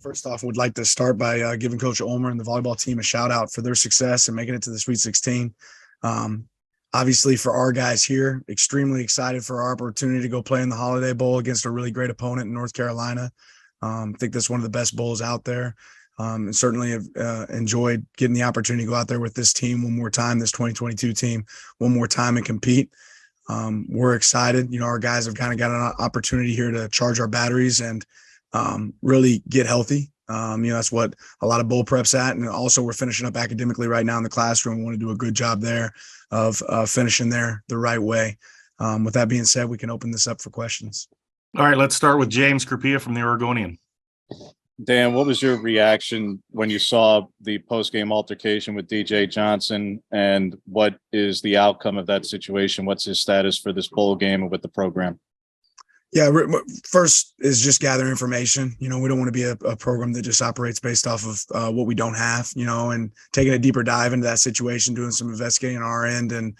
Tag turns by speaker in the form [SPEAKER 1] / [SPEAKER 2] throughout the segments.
[SPEAKER 1] First off, would like to start by giving Coach Ulmer and the volleyball team a shout out for their success and making it to the Sweet 16. Um, Obviously, for our guys here, extremely excited for our opportunity to go play in the Holiday Bowl against a really great opponent in North Carolina. I think that's one of the best bowls out there. And certainly have enjoyed getting the opportunity to go out there with this team one more time, this 2022 team, one more time and compete. We're excited. Our guys have kind of got an opportunity here to charge our batteries and really get healthy. That's what a lot of bowl prep's at. And also we're finishing up academically right now in the classroom. We want to do a good job there of finishing there the right way. With that being said, we can open this up for questions.
[SPEAKER 2] All right, let's start with James Krupia from the Oregonian.
[SPEAKER 3] Dan, what was your reaction when you saw the post-game altercation with DJ Johnson, and what is the outcome of that situation? What's his status for this bowl game and with the program?
[SPEAKER 1] Yeah, first is just gather information. We don't want to be a program that just operates based off of what we don't have, and taking a deeper dive into that situation, doing some investigating on our end, and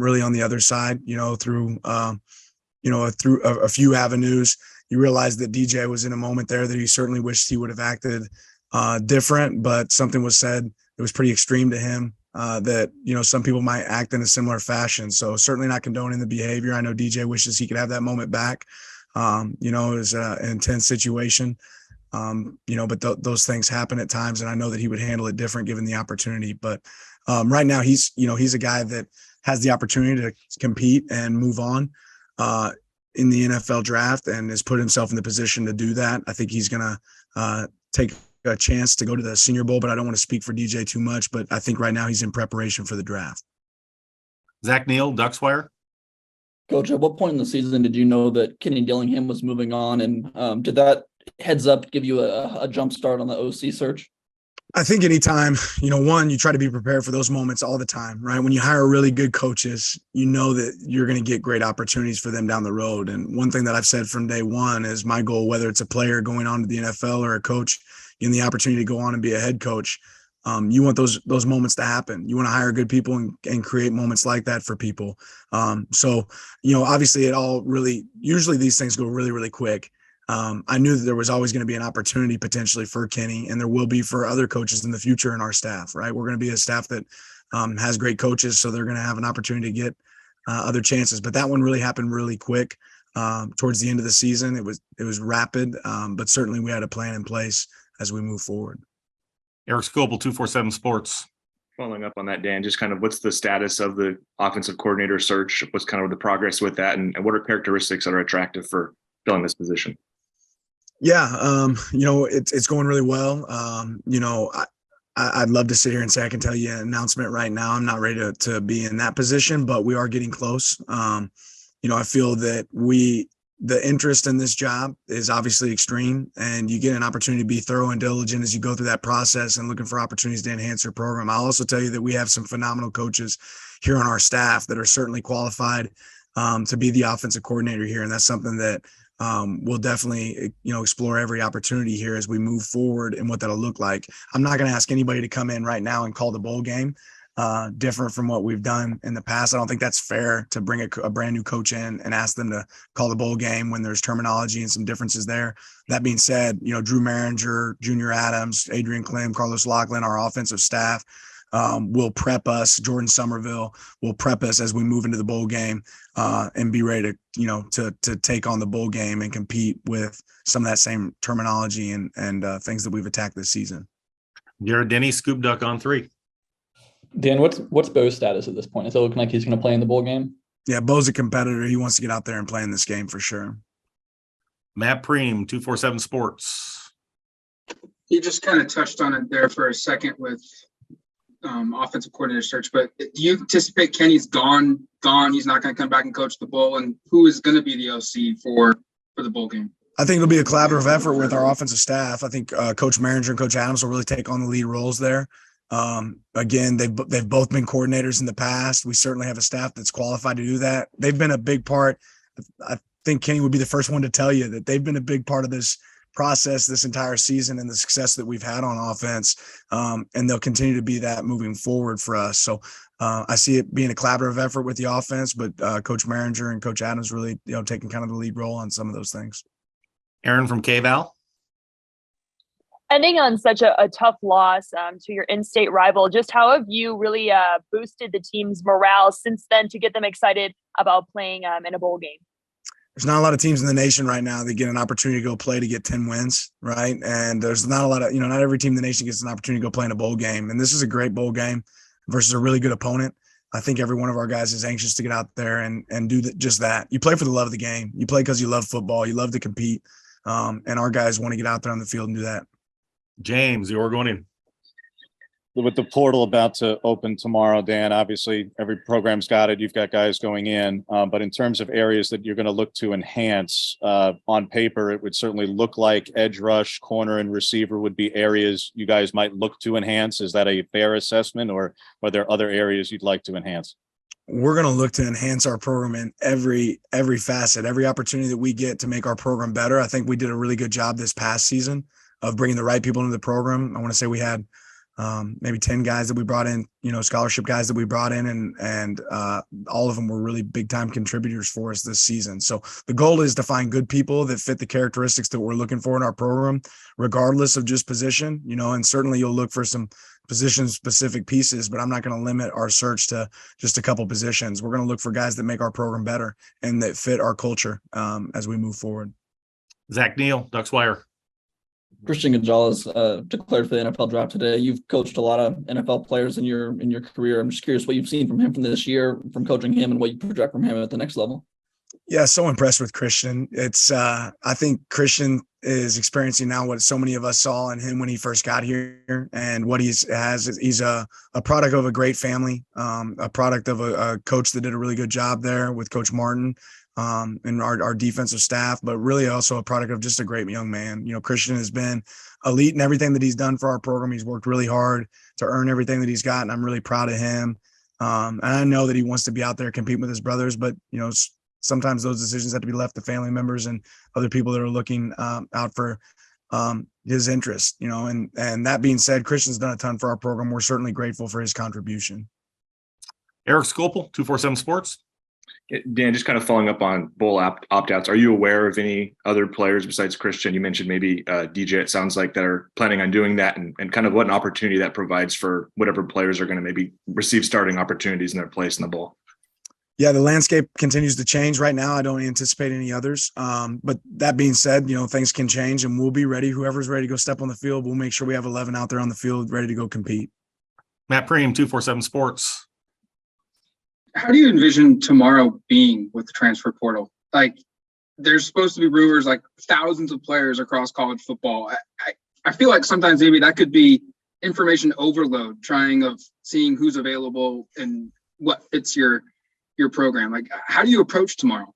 [SPEAKER 1] really on the other side, through a few avenues. You realize that DJ was in a moment there that he certainly wished he would have acted different, but something was said that was pretty extreme to him that, some people might act in a similar fashion. So certainly not condoning the behavior. I know DJ wishes he could have that moment back. It was an intense situation, but those things happen at times. And I know that he would handle it different given the opportunity. But right now he's a guy that has the opportunity to compete and move on in the NFL draft and has put himself in the position to do that. I think he's going to take a chance to go to the Senior Bowl, but I don't want to speak for DJ too much, but I think right now he's in preparation for the draft.
[SPEAKER 2] Zach Neal, Duckswire.
[SPEAKER 4] Coach, at what point in the season did you know that Kenny Dillingham was moving on? And did that heads up give you a jump start on the OC search?
[SPEAKER 1] I think anytime, you try to be prepared for those moments all the time, right? When you hire really good coaches, you know that you're going to get great opportunities for them down the road. And one thing that I've said from day one is my goal, whether it's a player going on to the NFL or a coach in the opportunity to go on and be a head coach, you want those moments to happen. You want to hire good people and create moments like that for people. So obviously usually these things go really, really quick. I knew that there was always going to be an opportunity potentially for Kenny, and there will be for other coaches in the future in our staff, right? We're going to be a staff that has great coaches, so they're going to have an opportunity to get other chances. But that one really happened really quick towards the end of the season. It was rapid, but certainly we had a plan in place as we move forward.
[SPEAKER 2] Eric Scopel, 247 Sports.
[SPEAKER 5] Following up on that, Dan, just kind of what's the status of the offensive coordinator search? What's kind of the progress with that, and what are characteristics that are attractive for filling this position?
[SPEAKER 1] Yeah, it's going really well. I'd love to sit here and say I can tell you an announcement right now. I'm not ready to be in that position, but we are getting close. I feel that the interest in this job is obviously extreme, and you get an opportunity to be thorough and diligent as you go through that process and looking for opportunities to enhance your program. I'll also tell you that we have some phenomenal coaches here on our staff that are certainly qualified to be the offensive coordinator here. And that's something that we'll definitely, explore every opportunity here as we move forward and what that'll look like. I'm not going to ask anybody to come in right now and call the bowl game different from what we've done in the past. I don't think that's fair to bring a brand new coach in and ask them to call the bowl game when there's terminology and some differences there. That being said, Drew Maringer, Junior Adams, Adrian Clem, Carlos Lachlan, our offensive staff will prep us. Jordan Somerville will prep us as we move into the bowl game and be ready to take on the bowl game and compete with some of that same terminology and things that we've attacked this season.
[SPEAKER 2] Jared Denny, Scoop Duck on 3.
[SPEAKER 4] Dan, what's Bo's status at this point? Is it looking like he's going to play in the bowl game?
[SPEAKER 1] Yeah, Bo's a competitor. He wants to get out there and play in this game for sure.
[SPEAKER 2] Matt Preem, 247 Sports.
[SPEAKER 6] You just kind of touched on it there for a second with offensive coordinator search, but do you anticipate Kenny's gone? He's not going to come back and coach the bowl, and who is going to be the OC for the bowl game?
[SPEAKER 1] I think it'll be a collaborative effort with our offensive staff. I think Coach Maringer and Coach Adams will really take on the lead roles there. Again, they've both been coordinators in the past. We certainly have a staff that's qualified to do that. They've been a big part. I think Kenny would be the first one to tell you that they've been a big part of this process this entire season and the success that we've had on offense. And they'll continue to be that moving forward for us. So I see it being a collaborative effort with the offense, but Coach Maringer and Coach Adams really, taking kind of the lead role on some of those things.
[SPEAKER 2] Aaron from K-Val.
[SPEAKER 7] Ending on such a tough loss to your in-state rival, just how have you really boosted the team's morale since then to get them excited about playing in a bowl game?
[SPEAKER 1] There's not a lot of teams in the nation right now that get an opportunity to go play to get 10 wins, right? And there's not a lot of, not every team in the nation gets an opportunity to go play in a bowl game. And this is a great bowl game versus a really good opponent. I think every one of our guys is anxious to get out there and do just that. You play for the love of the game. You play because you love football. You love to compete. And our guys want to get out there on the field and do that.
[SPEAKER 2] James, the Oregonian.
[SPEAKER 3] With the portal about to open tomorrow, Dan, obviously every program's got it. You've got guys going in. But in terms of areas that you're going to look to enhance, on paper, it would certainly look like edge rush, corner, and receiver would be areas you guys might look to enhance. Is that a fair assessment, or are there other areas you'd like to enhance?
[SPEAKER 1] We're going to look to enhance our program in every facet, every opportunity that we get to make our program better. I think we did a really good job this past season of bringing the right people into the program. I want to say we had maybe 10 guys that we brought in, scholarship guys that we brought in, and all of them were really big time contributors for us this season. So the goal is to find good people that fit the characteristics that we're looking for in our program, regardless of just position, and certainly you'll look for some position specific pieces, but I'm not going to limit our search to just a couple positions. We're going to look for guys that make our program better and that fit our culture as we move forward.
[SPEAKER 2] Zach Neal, Ducks Wire.
[SPEAKER 4] Christian Gonzalez declared for the NFL draft today. You've coached a lot of NFL players in your career. I'm just curious what you've seen from him from this year, from coaching him, and what you project from him at the next level.
[SPEAKER 1] Yeah, so impressed with Christian. It's I think Christian is experiencing now what so many of us saw in him when he first got here, and what he's a product of a great family, a product of a coach that did a really good job there with Coach Martin. And our defensive staff, but really also a product of just a great young man. Christian has been elite in everything that he's done for our program. He's worked really hard to earn everything that he's got, and I'm really proud of him. And I know that he wants to be out there competing with his brothers, but sometimes those decisions have to be left to family members and other people that are looking out for his interest. And that being said, Christian's done a ton for our program. We're certainly grateful for his contribution.
[SPEAKER 2] Eric Scopel, 247 Sports.
[SPEAKER 5] Dan, just kind of following up on bowl opt-outs, are you aware of any other players besides Christian? You mentioned maybe DJ, it sounds like, that are planning on doing that, and kind of what an opportunity that provides for whatever players are going to maybe receive starting opportunities in their place in the bowl.
[SPEAKER 1] Yeah, the landscape continues to change right now. I don't anticipate any others. But that being said, things can change, and we'll be ready. Whoever's ready to go step on the field, we'll make sure we have 11 out there on the field ready to go compete.
[SPEAKER 2] Matt Preem, 247 Sports.
[SPEAKER 6] How do you envision tomorrow being with the transfer portal? Like, there's supposed to be rumors like thousands of players across college football. I feel like sometimes maybe that could be information overload, trying of seeing who's available and what fits your program. Like, how do you approach tomorrow?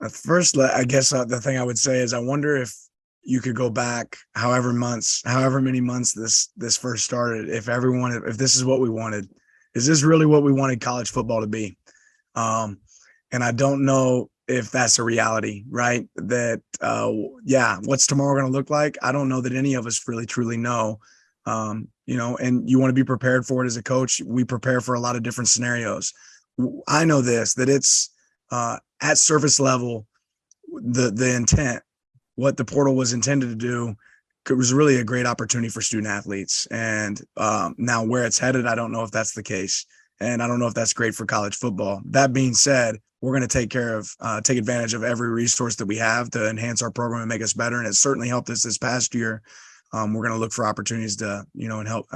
[SPEAKER 1] First, I guess the thing I would say is I wonder if you could go back however many months this first started, if this is what we wanted. Is this really what we wanted college football to be? And I don't know if that's a reality, right? That, what's tomorrow going to look like? I don't know that any of us really truly know, and you want to be prepared for it as a coach. We prepare for a lot of different scenarios. I know that it's at surface level, the intent, what the portal was intended to do, it was really a great opportunity for student athletes. And now where it's headed, I don't know if that's the case. And I don't know if that's great for college football. That being said, we're going to take advantage of every resource that we have to enhance our program and make us better. And it certainly helped us this past year. We're going to look for opportunities to, and help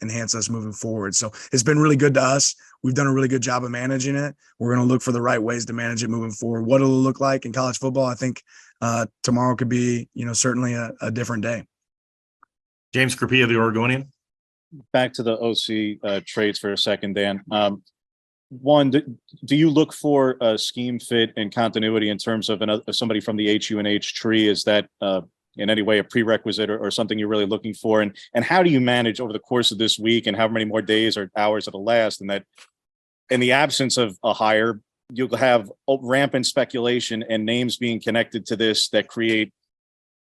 [SPEAKER 1] enhance us moving forward. So it's been really good to us. We've done a really good job of managing it. We're going to look for the right ways to manage it moving forward. What it'll look like in college football, I think tomorrow could be, certainly a different day.
[SPEAKER 2] James Crapia, the Oregonian.
[SPEAKER 3] Back to the OC traits for a second, Dan. One, do you look for a scheme fit and continuity in terms of somebody from the HUNH tree? Is that in any way a prerequisite or something you're really looking for? And how do you manage over the course of this week and how many more days or hours it'll last? And that in the absence of a hire, you'll have rampant speculation and names being connected to this that create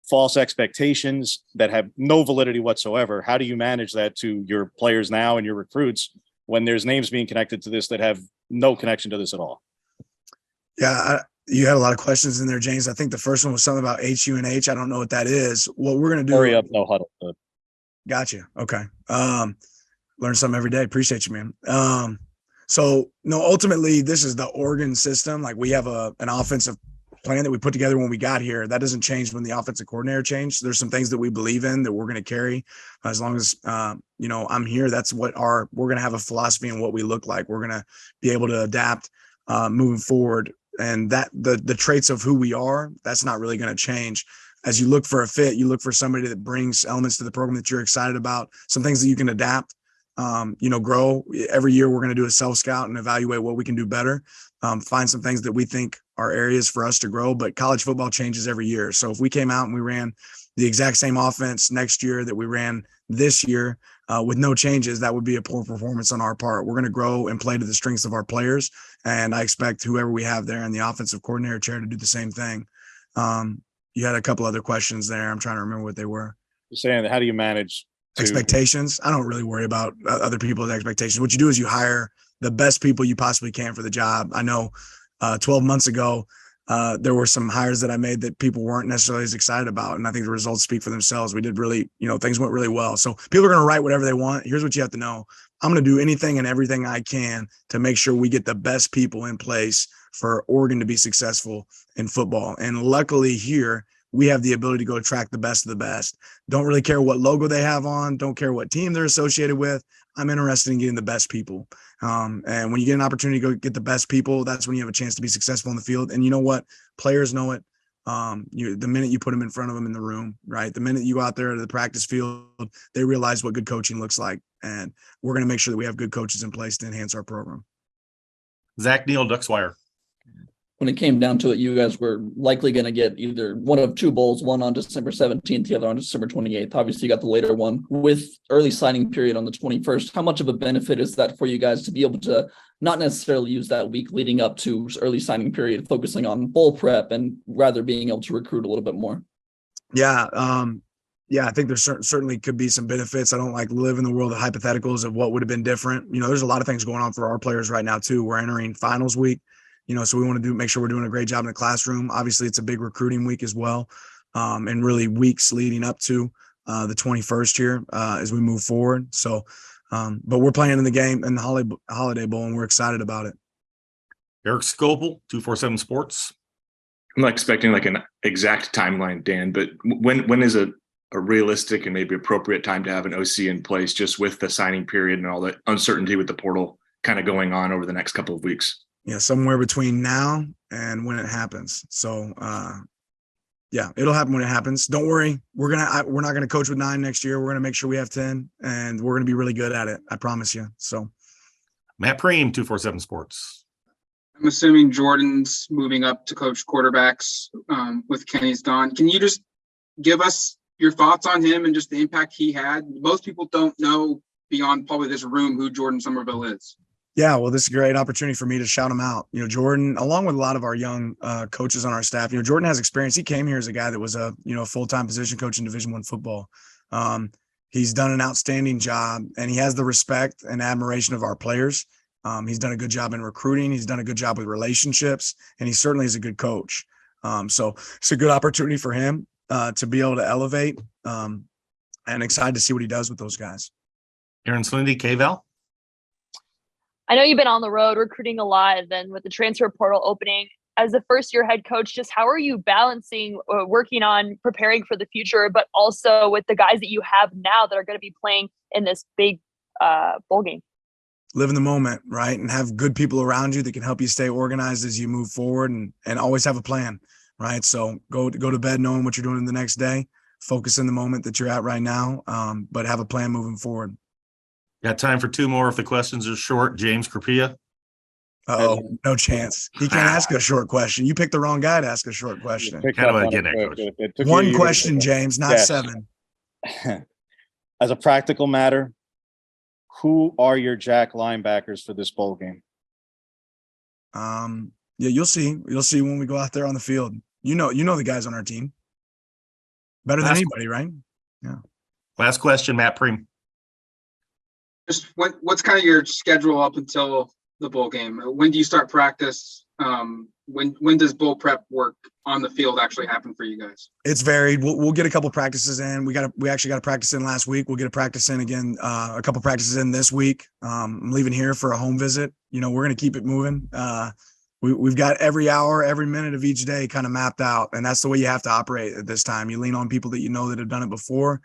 [SPEAKER 3] false expectations that have no validity whatsoever. How do you manage that to your players now and your recruits when there's names being connected to this that have no connection to this at all?
[SPEAKER 1] Yeah, You had a lot of questions in there, James. I think the first one was something about HUNH. I don't know what that is. What we're going to do.
[SPEAKER 3] Hurry up, no huddle.
[SPEAKER 1] Gotcha. Okay. Learn something every day. Appreciate you, man. So no, ultimately this is the Oregon system. Like we have an offensive plan that we put together when we got here. That doesn't change when the offensive coordinator changed. There's some things that we believe in that we're going to carry as long as, I'm here. That's what we're going to have a philosophy and what we look like. We're going to be able to adapt moving forward. And that the traits of who we are, that's not really going to change. As you look for a fit, you look for somebody that brings elements to the program that you're excited about, some things that you can adapt, grow. Every year we're going to do a self-scout and evaluate what we can do better, find some things that we think are areas for us to grow. But college football changes every year. So if we came out and we ran the exact same offense next year that we ran this year with no changes, that would be a poor performance on our part. We're going to grow and play to the strengths of our players. And I expect whoever we have there in the offensive coordinator chair to do the same thing. You had a couple other questions there. I'm trying to remember what they were.
[SPEAKER 3] You're saying, how do you manage
[SPEAKER 1] expectations? I don't really worry about other people's expectations. What you do is you hire the best people you possibly can for the job. I know 12 months ago, there were some hires that I made that people weren't necessarily as excited about. And I think the results speak for themselves. We did really, things went really well. So people are going to write whatever they want. Here's what you have to know. I'm going to do anything and everything I can to make sure we get the best people in place for Oregon to be successful in football. And luckily here, we have the ability to go attract the best of the best. Don't really care what logo they have on. Don't care what team they're associated with. I'm interested in getting the best people. And when you get an opportunity to go get the best people, that's when you have a chance to be successful in the field. And you know what? Players know it. The minute you put them in front of them in the room, right? The minute you go out there to the practice field, they realize what good coaching looks like. And we're going to make sure that we have good coaches in place to enhance our program.
[SPEAKER 2] Zach Neal, Duckswire.
[SPEAKER 4] When it came down to it, you guys were likely going to get either one of two bowls, one on December 17th, the other on December 28th. Obviously, you got the later one with early signing period on the 21st. How much of a benefit is that for you guys to be able to not necessarily use that week leading up to early signing period, focusing on bowl prep and rather being able to recruit a little bit more?
[SPEAKER 1] Yeah. I think there's certainly could be some benefits. I don't like live in the world of hypotheticals of what would have been different. There's a lot of things going on for our players right now too. We're entering finals week. So we want to make sure we're doing a great job in the classroom. Obviously, it's a big recruiting week as well, and really weeks leading up to the 21st here as we move forward. So, but we're playing in the game in the Holiday Bowl, and we're excited about it.
[SPEAKER 2] Eric Scopel, 247 Sports.
[SPEAKER 5] I'm not expecting like an exact timeline, Dan, but when is a realistic and maybe appropriate time to have an OC in place, just with the signing period and all the uncertainty with the portal kind of going on over the next couple of weeks?
[SPEAKER 1] Yeah, somewhere between now and when it happens. So, it'll happen when it happens. Don't worry. We're not going to coach with 9 next year. We're going to make sure we have 10, and we're going to be really good at it. I promise you. So,
[SPEAKER 2] Matt Preem, 247 Sports.
[SPEAKER 6] I'm assuming Jordan's moving up to coach quarterbacks with Kenny's gone. Can you just give us your thoughts on him and just the impact he had? Most people don't know beyond probably this room who Jordan Somerville is.
[SPEAKER 1] Yeah, well, this is a great opportunity for me to shout him out. Jordan, along with a lot of our young coaches on our staff, Jordan has experience. He came here as a guy that was a full-time position coach in Division I football. He's done an outstanding job, and he has the respect and admiration of our players. He's done a good job in recruiting. He's done a good job with relationships, and he certainly is a good coach. So it's a good opportunity for him to be able to elevate, and excited to see what he does with those guys.
[SPEAKER 2] Aaron Slindy, KVAL.
[SPEAKER 7] I know you've been on the road recruiting a lot, and then with the transfer portal opening, as a first-year head coach, just how are you balancing working on preparing for the future, but also with the guys that you have now that are going to be playing in this big bowl game?
[SPEAKER 1] Live in the moment, right? And have good people around you that can help you stay organized as you move forward, and always have a plan, right? So go to bed knowing what you're doing the next day, focus in the moment that you're at right now, but have a plan moving forward.
[SPEAKER 2] Got time for 2 more if the questions are short. James Krapia.
[SPEAKER 1] Oh, no chance. He can't ask a short question. You picked the wrong guy to ask a short question.
[SPEAKER 2] Kind of getting that, Coach.
[SPEAKER 1] One question, James, not 7.
[SPEAKER 3] As a practical matter, who are your jack linebackers for this bowl game?
[SPEAKER 1] You'll see. You'll see when we go out there on the field. You know the guys on our team better than anybody, right? Yeah.
[SPEAKER 2] Last question, Matt Preem.
[SPEAKER 6] Just what's kind of your schedule up until the bowl game? When do you start practice? when does bowl prep work on the field actually happen for you guys?
[SPEAKER 1] It's varied. We'll get a couple practices in. We actually got a practice in last week. We'll get a practice in again, a couple practices in this week. I'm leaving here for a home visit. We're going to keep it moving. We've got every hour, every minute of each day kind of mapped out. And that's the way you have to operate at this time. You lean on people that that have done it before,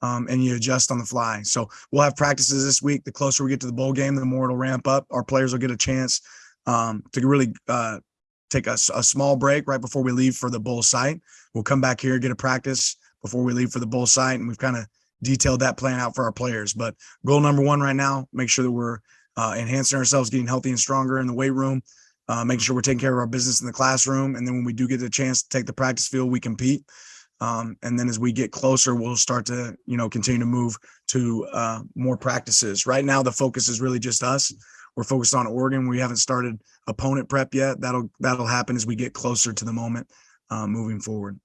[SPEAKER 1] and you adjust on the fly. So we'll have practices this week. The closer we get to the bowl game, the more it'll ramp up. Our players will get a chance to really take a small break right before we leave for the bowl site. We'll come back here, get a practice before we leave for the bowl site. And we've kind of detailed that plan out for our players. But goal number one right now, make sure that we're enhancing ourselves, getting healthy and stronger in the weight room. Making sure we're taking care of our business in the classroom. And then when we do get the chance to take the practice field, we compete. And then as we get closer, we'll start to, continue to move to more practices. Right now, the focus is really just us. We're focused on Oregon. We haven't started opponent prep yet. That'll happen as we get closer to the moment moving forward.